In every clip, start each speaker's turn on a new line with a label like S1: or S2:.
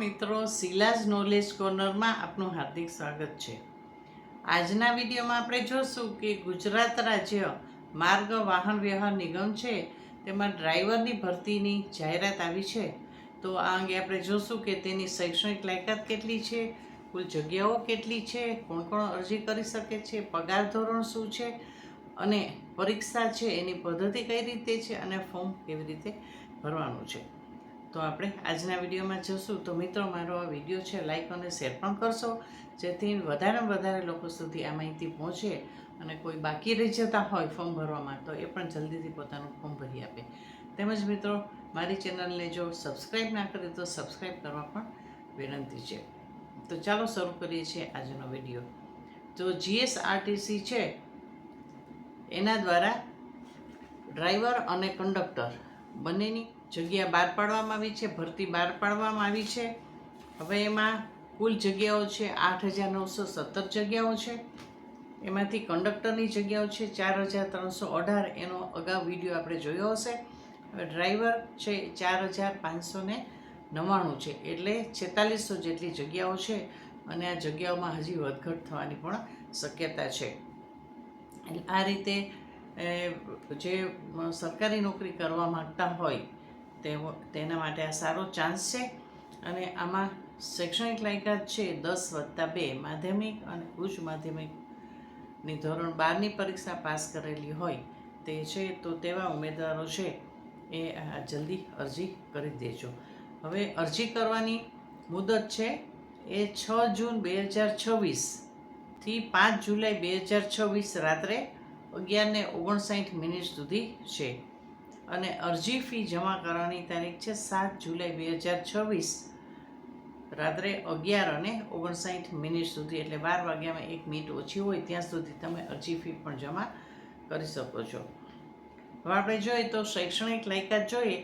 S1: મિત્રો, શીલાજ નોલેજ કોર્નરમાં આપનું હાર્દિક સ્વાગત છે। આજના વિડીયોમાં આપણે જોશું કે ગુજરાત રાજ્ય માર્ગ વાહન વ્યવહાર નિગમ છે તેમાં ડ્રાઈવરની ભરતીની જાહેરાત આવી છે। તો આ અંગે આપણે જોશું કે તેની શૈક્ષણિક લાયકાત કેટલી છે, કુલ જગ્યાઓ કેટલી છે, કોણ કોણ અરજી કરી શકે છે, પગાર ધોરણ શું છે અને પરીક્ષા છે એની પદ્ધતિ કઈ રીતે છે અને ફોર્મ કેવી રીતે ભરવાનું છે। તો આપણે આજના વિડીયોમાં જોશું। તો મિત્રો, મારો આ વિડીયો છે લાઈક અને શેર પણ કરશો, જેથી વધારેમાં વધારે લોકો સુધી આ માહિતી પહોંચે અને કોઈ બાકી રહી જતા હોય ફોર્મ ભરવામાં તો એ પણ જલ્દીથી પોતાનું ફોર્મ ભરી આપે। તેમજ મિત્રો, મારી ચેનલને જો સબસ્ક્રાઈબ ના કરે તો સબસ્ક્રાઈબ કરવા પણ વિનંતી છે। તો ચાલો શરૂ કરીએ છીએ આજનો વિડીયો। તો જીએસઆરટીસી છે એના દ્વારા ડ્રાઈવર અને કંડક્ટર બંનેની જગ્યા બહાર પાડવામાં આવી છે, ભરતી બહાર પાડવામાં આવી છે। હવે એમાં કુલ જગ્યાઓ છે 8,917 જગ્યાઓ છે। એમાંથી કંડક્ટરની જગ્યાઓ છે 4,318, એનો અગાઉ વિડીયો આપણે જોયો હશે। હવે ડ્રાઈવર છે 4,599 છે, એટલે 4600 જેટલી જગ્યાઓ છે અને આ જગ્યાઓમાં હજી વધઘટ થવાની પણ શક્યતા છે। આ રીતે જે સરકારી નોકરી કરવા માગતા હોય તેના માટે આ સારો ચાન્સ છે। અને આમાં શૈક્ષણિક લાયકાત છે 10+2 માધ્યમિક અને ઉચ્ચ માધ્યમિકની ધોરણ 12ની પરીક્ષા પાસ કરેલી હોય તે છે। તો તેવા ઉમેદવારો છે એ જલ્દી અરજી કરી દેજો। હવે અરજી કરવાની મુદત છે એ 6 જૂન 2026 થી 5 જુલાઈ 2026 રાત્રે 11:59 સુધી છે। અને અરજી ફી જમા કરવાની તારીખ છે 7 જુલાઈ 2026 રાત્રે 11:59 સુધી, એટલે 12 વાગ્યામાં 1 મિનિટ ઓછી હોય ત્યાં સુધી તમે અરજી ફી પણ જમા કરી શકો છો। હવે આપણે જોઈએ તો શૈક્ષણિક લાયકાત જોઈએ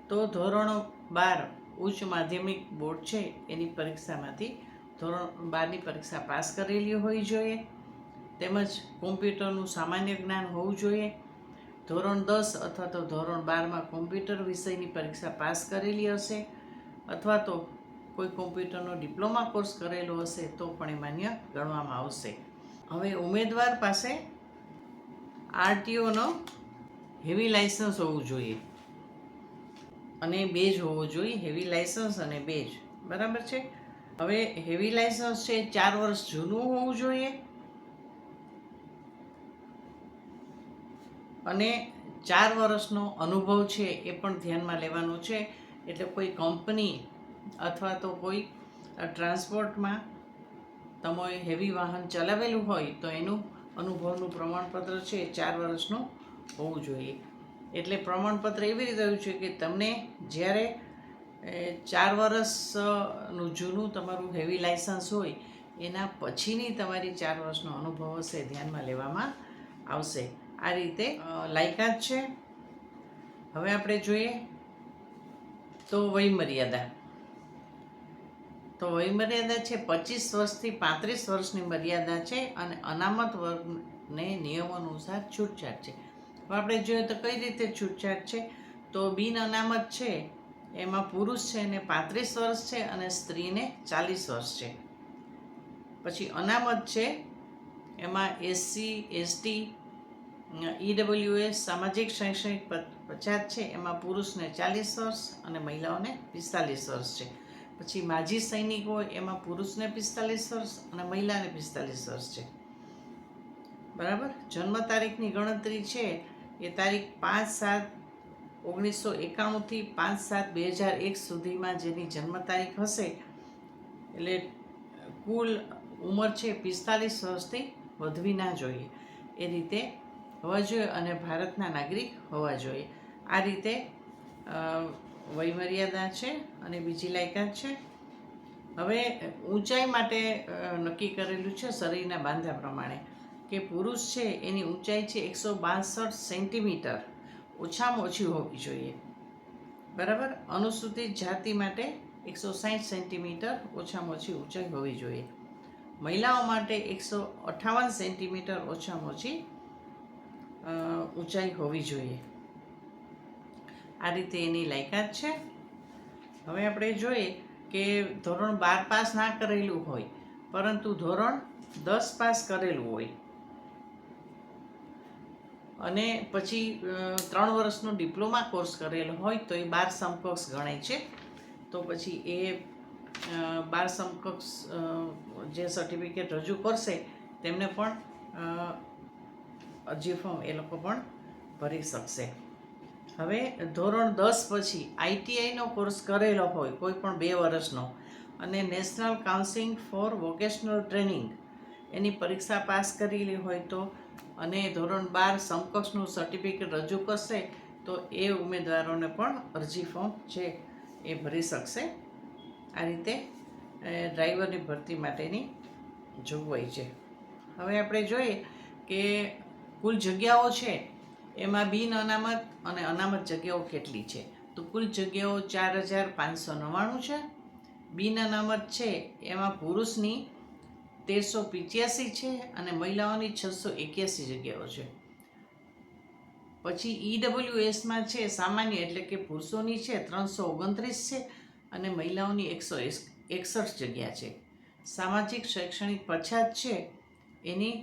S1: તો ધોરણ 12 ઉચ્ચ માધ્યમિક બોર્ડ છે એની પરીક્ષામાંથી ધોરણ 12ની પરીક્ષા પાસ કરેલી હોવી જોઈએ। તેમજ કોમ્પ્યુટરનું સામાન્ય જ્ઞાન હોવું જોઈએ। ધોરણ 10 અથવા તો ધોરણ 12માં કોમ્પ્યુટર વિષયની પરીક્ષા પાસ કરેલી હશે, અથવા તો કોઈ કોમ્પ્યુટરનો ડિપ્લોમા કોર્સ કરેલો હશે તો પણ એ માન્ય ગણવામાં આવશે। હવે ઉમેદવાર પાસે આરટીઓનો હેવી લાઇસન્સ હોવું જોઈએ અને બેજ હોવો જોઈએ, હેવી લાઇસન્સ અને બેજ, બરાબર છે। હવે હેવી લાઇસન્સ છે 4 વર્ષ જૂનું હોવું જોઈએ અને 4 વર્ષનો અનુભવ છે એ પણ ધ્યાનમાં લેવાનો છે। એટલે કોઈ કંપની અથવા તો કોઈ ટ્રાન્સપોર્ટમાં તમે હેવી વાહન ચલાવેલું હોય તો એનું અનુભવનું પ્રમાણપત્ર છે 4 વર્ષનું હોવું જોઈએ। એટલે પ્રમાણપત્ર એવી રીતે આવ્યું છે કે તમને જ્યારે 4 વર્ષનું જૂનું તમારું હેવી લાઇસન્સ હોય એના પછીની તમારી 4 વર્ષનો અનુભવ હશે ધ્યાનમાં લેવામાં આવશે। આ રીતે લાયકાત છે। હવે આપણે જોઈએ તો વયમર્યાદા છે 25 વર્ષથી 35 વર્ષની મર્યાદા છે અને અનામત વર્ગને નિયમો અનુસાર છૂટછાટ છે। હવે આપણે જોઈએ તો કઈ રીતે છૂટછાટ છે, તો બિન અનામત છે એમાં પુરુષ છે એને 35 વર્ષ છે અને સ્ત્રીને 40 વર્ષ છે। પછી અનામત છે એમાં એસસી, એસટી, ઈડબ્લ્યુએસ, સામાજિક શૈક્ષણિક પછાત છે એમાં પુરુષને 40 વર્ષ અને મહિલાઓને 45 વર્ષ છે। પછી માજી સૈનિક હોય એમાં પુરુષને 45 વર્ષ અને મહિલાને 45 વર્ષ છે, બરાબર। જન્મ તારીખની ગણતરી છે એ તારીખ 5/7/1991 થી 5/7/2001 સુધીમાં જેની જન્મ તારીખ હશે, એટલે કુલ ઉંમર છે 45 વર્ષથી વધવી ના જોઈએ એ રીતે હોવા જોઈએ અને ભારતના નાગરિક હોવા જોઈએ। આ રીતે વયમર્યાદા છે અને બીજી લાયકાત છે। હવે ઊંચાઈ માટે નક્કી કરેલું છે શરીરના બાંધા પ્રમાણે કે પુરુષ છે એની ઊંચાઈ છે 162 સેન્ટીમીટર ઓછામાં ઓછી હોવી જોઈએ, બરાબર। અનુસૂચિત જાતિ માટે 160 સેન્ટીમીટર ઓછામાં ઓછી ઊંચાઈ હોવી જોઈએ। મહિલાઓ માટે 158 સેન્ટીમીટર ઓછામાં ઓછી ઊંચાઈ હોવી જોઈએ। આ રીતે એની લાયકાત છે। હવે આપણે જોઈએ કે ધોરણ 12 પાસ ના કરેલું હોય પરંતુ ધોરણ 10 પાસ કરેલું હોય અને પછી 3 વર્ષનો ડિપ્લોમા કોર્સ કરેલો હોય તો એ 12 સમકક્ષ ગણાય છે. તો પછી એ 12 સમકક્ષ જે સર્ટિફિકેટ રજૂ કરશે તેમને પણ અરજી ફોર્મ એ લોકો પણ ભરી શકશે. હવે ધોરણ 10 પછી આઈટીઆઈનો કોર્સ કરેલો હોય કોઈ પણ 2 વર્ષનો અને national council for vocational training એની પરીક્ષા પાસ કરેલી હોય તો અને ધોરણ 12 સમકક્ષનું સર્ટિફિકેટ રજૂ કરશે તો એ ઉમેદવારોને પણ અરજી ફોર્મ છે એ ભરી શકશે. આ રીતે ડ્રાઈવરની ભરતી માટેની જોગવાઈ છે. હવે આપણે જોઈએ કે કુલ જગ્યાઓ છે એમાં બિન અનામત અને અનામત જગ્યાઓ કેટલી છે. તો કુલ જગ્યાઓ 4599 છે. બિન અનામત છે એમાં પુરુષની 1385 છે અને મહિલાઓની 681 જગ્યાઓ છે. પછી ઈડબ્લ્યુએસમાં છે સામાન્ય એટલે કે પુરુષોની છે 329 છે અને મહિલાઓની 161 જગ્યા છે. સામાજિક શૈક્ષણિક પછાત છે એની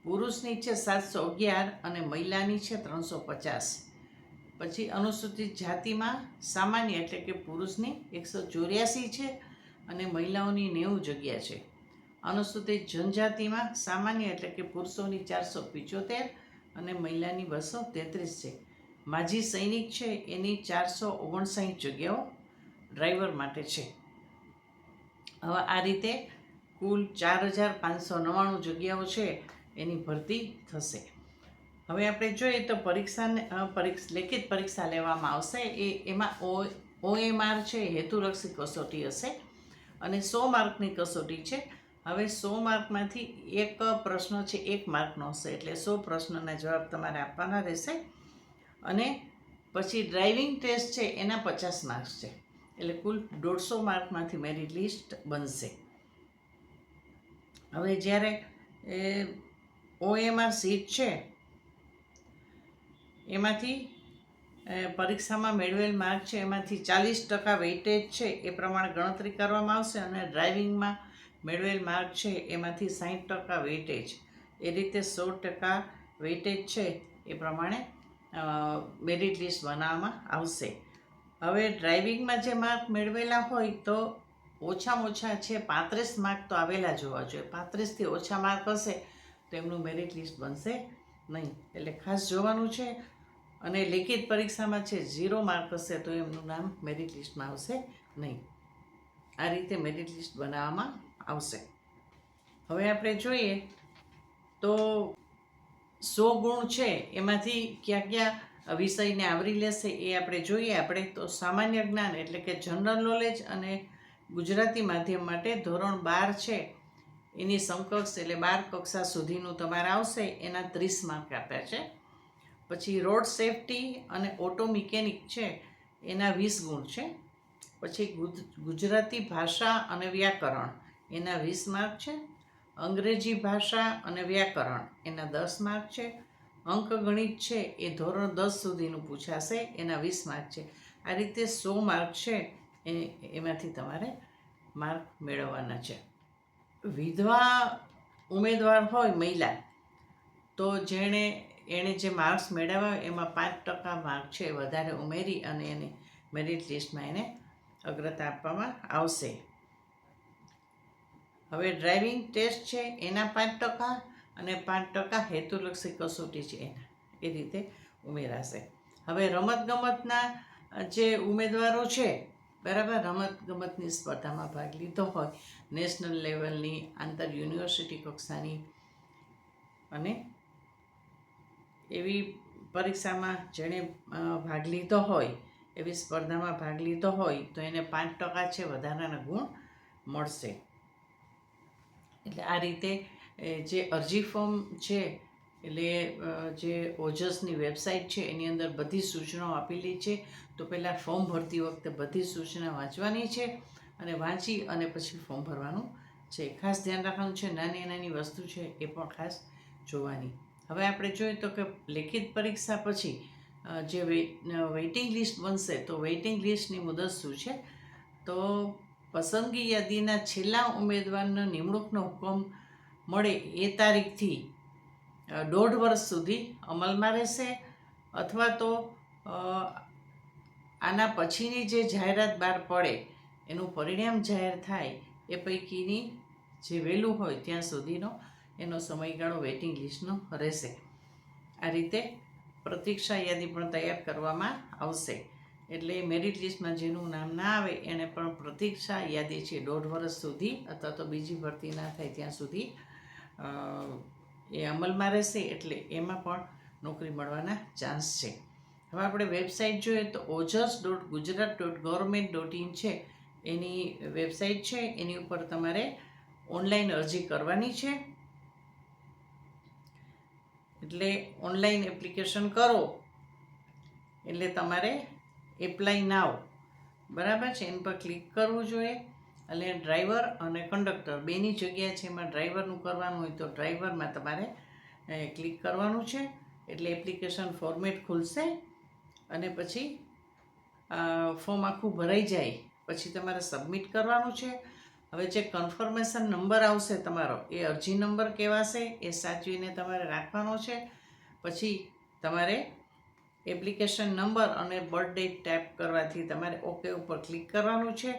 S1: પુરુષની છે 711 અને મહિલાની છે 350. પછી અનુસૂચિત જાતિમાં સામાન્ય એટલે કે પુરુષની 184 છે અને મહિલાઓની 90 જગ્યા છે. અનુસૂચિત જનજાતિમાં સામાન્ય એટલે કે પુરુષોની 475 અને મહિલાની 233 છે. માજી સૈનિક છે એની 459 જગ્યાઓ ડ્રાઈવર માટે છે. હવે આ રીતે કુલ 4599 જગ્યાઓ છે એની ભરતી થશે. હવે આપણે જોઈએ તો લેખિત પરીક્ષા લેવામાં આવશે. એમાં OMR છે હેતુલક્ષી કસોટી હશે અને 100 માર્કની કસોટી છે. હવે 100 માર્કમાંથી એક પ્રશ્ન છે 1 માર્કનો હશે એટલે 100 પ્રશ્નના જવાબ તમારે આપવાના રહેશે. અને પછી ડ્રાઇવિંગ ટેસ્ટ છે એના 50 માર્ક્સ છે એટલે કુલ 150 માર્કમાંથી મેરિટ લિસ્ટ બનશે. હવે જ્યારે OMR સીટ છે એમાંથી પરીક્ષામાં મેળવેલ માર્ક છે એમાંથી 40% વેઇટેજ છે એ પ્રમાણે ગણતરી કરવામાં આવશે અને ડ્રાઇવિંગમાં મેળવેલ માર્ક છે એમાંથી 60% વેઇટેજ એ રીતે 100% વેઇટેજ છે એ પ્રમાણે મેરિટ લિસ્ટ બનાવવામાં આવશે. હવે ડ્રાઇવિંગમાં જે માર્ક મેળવેલા હોય તો ઓછામાં ઓછા છે 35 માર્ક તો આવેલા જ હોવા જોઈએ. 35થી ઓછા માર્ક હશે તો એમનું મેરિટ લિસ્ટ બનશે નહીં એટલે ખાસ જોવાનું છે. અને લેખિત પરીક્ષામાં છે 0 માર્ક હશે તો એમનું નામ મેરિટ લિસ્ટમાં આવશે નહીં. આ રીતે મેરિટ લિસ્ટ બનાવવામાં આવશે. હવે આપણે જોઈએ તો 100 ગુણ છે એમાંથી કયા કયા વિષયને આવરી લેશે એ આપણે જોઈએ. આપણે તો સામાન્ય જ્ઞાન એટલે કે જનરલ નોલેજ અને ગુજરાતી માધ્યમ માટે ધોરણ 12 છે એની સમકક્ષ એટલે 12 કક્ષા સુધીનું તમારે આવશે એના 30 માર્ક આપ્યા છે. પછી રોડ સેફટી અને ઓટો મિકેનિક છે એના 20 ગુણ છે. પછી ગુજરાતી ભાષા અને વ્યાકરણ એના 20 માર્ક છે. અંગ્રેજી ભાષા અને વ્યાકરણ એના 10 માર્ક છે. અંકગણિત છે એ ધોરણ 10 સુધીનું પૂછાશે એના 20 માર્ક છે. આ રીતે 100 માર્ક છે એમાંથી તમારે માર્ક મેળવવાના છે. વિધવા ઉમેદવાર હોય મહિલા તો એણે જે માર્ક્સ મેળવ્યા એમાં 5% માર્ક છે વધારે ઉમેરી અને એને મેરિટ લિસ્ટમાં એને અગ્રતા આપવામાં આવશે. હવે ડ્રાઇવિંગ ટેસ્ટ છે એના 5% અને 5% હેતુલક્ષી કસોટી છે એના એ રીતે ઉમેરાશે. હવે રમતગમતના જે ઉમેદવારો છે બરાબર, રમતગમતની સ્પર્ધામાં ભાગ લીધો હોય નેશનલ લેવલની, આંતર યુનિવર્સિટી કક્ષાની અને એવી પરીક્ષામાં જેણે ભાગ લીધો હોય એવી સ્પર્ધામાં ભાગ લીધો હોય તો એને 5% છે વધારાના ગુણ મળશે. એટલે આ રીતે જે અરજી ફોર્મ છે એટલે જે ઓજસની વેબસાઇટ છે એની અંદર બધી સૂચનાઓ આપેલી છે. તો પહેલાં ફોર્મ ભરતી વખતે બધી સૂચના વાંચવાની છે અને વાંચી અને પછી ફોર્મ ભરવાનું છે. ખાસ ધ્યાન રાખવાનું છે નાની નાની વસ્તુ છે એ પણ ખાસ જોવાની. હવે આપણે જોઈએ તો કે લેખિત પરીક્ષા પછી જે વેઇટિંગ લિસ્ટ બનશે તો વેઇટિંગ લિસ્ટની મુદત શું છે તો પસંદગી યાદીના છેલ્લા ઉમેદવારનો નિમણૂકનો હુકમ મળે એ તારીખથી 1.5 વર્ષ સુધી અમલમાં રહેશે, અથવા તો આના પછીની જે જાહેરાત બહાર પડે એનું પરિણામ જાહેર થાય એ પૈકીની જે વહેલું હોય ત્યાં સુધીનો એનો સમયગાળો વેઇટિંગ લિસ્ટનો રહેશે. આ રીતે પ્રતીક્ષા યાદી પણ તૈયાર કરવામાં આવશે. એટલે મેરિટ લિસ્ટમાં જેનું નામ ના આવે એને પણ પ્રતીક્ષા યાદી છે 1.5 વર્ષ સુધી, અથવા તો બીજી ભરતી ના થાય ત્યાં સુધી એ અમલમાં રહેશે. એટલે એમાં પણ નોકરી મળવાના ચાન્સ છે. હવે આપણે વેબસાઇટ જોઈએ તો ojas.gujarat.government.in છે એની વેબસાઇટ છે. એની ઉપર તમારે ઓનલાઈન અરજી કરવાની છે. એટલે ઓનલાઈન એપ્લિકેશન કરો એટલે તમારે એપ્લાય નાવ, બરાબર છે, એની પર ક્લિક કરવું જોઈએ. એટલે ડ્રાઈવર અને કંડક્ટર બેની જગ્યા છે. એમાં ડ્રાઈવરનું કરવાનું હોય તો ડ્રાઈવરમાં તમારે ક્લિક કરવાનું છે. એટલે એપ્લિકેશન ફોર્મેટ ખુલશે અને પછી ફોર્મ આખું ભરાઈ જાય પછી તમારે સબમિટ કરવાનું છે. હવે જે કન્ફર્મેશન નંબર આવશે તમારો એ અરજી નંબર કહેવાશે, એ સાચવીને તમારે રાખવાનો છે. પછી તમારે એપ્લિકેશન નંબર અને બર્થ ડેટ ટાઈપ કરવાથી તમારે ઓકે ઉપર ક્લિક કરવાનું છે.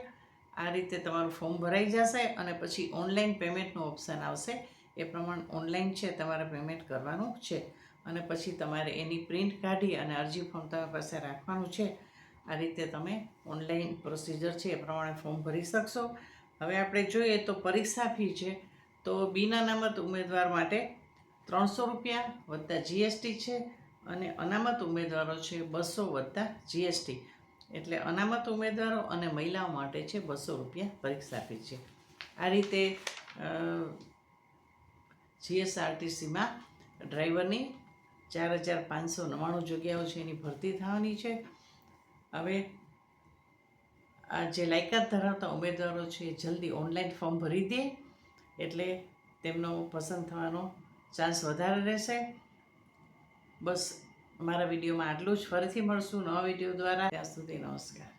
S1: આ રીતે તમારું ફોર્મ ભરાઈ જશે અને પછી ઓનલાઈન પેમેન્ટનું ઓપ્શન આવશે. એ પ્રમાણે ઓનલાઈન છે તમારે પેમેન્ટ કરવાનું છે અને પછી તમારે એની પ્રિન્ટ કાઢી અને અરજી ફોર્મ તમારી પાસે રાખવાનું છે. આ રીતે તમે ઓનલાઈન પ્રોસિજર છે એ પ્રમાણે ફોર્મ ભરી શકશો. હવે આપણે જોઈએ તો પરીક્ષા ફી છે તો બિન અનામત ઉમેદવાર માટે 300 રૂપિયા વત્તા જીએસટી છે અને અનામત ઉમેદવારો છે 200 વત્તા જીએસટી. એટલે અનામત ઉમેદવારો અને મહિલાઓ માટે છે 200 રૂપિયા પરીક્ષા ફી છે. આ રીતે જીએસઆરટીસીમાં ડ્રાઈવરની 4,599 જગ્યાઓ છે એની ભરતી થવાની છે. હવે આ જે લાયકાત ધરાવતા ઉમેદવારો છે એ જલ્દી ઓનલાઈન ફોર્મ ભરી દે એટલે તેમનો પસંદ થવાનો ચાન્સ વધારે રહેશે. બસ મારા વિડીયોમાં આટલું જ. ફરીથી મળશું નવા વિડીયો દ્વારા. ત્યાં સુધી નમસ્કાર.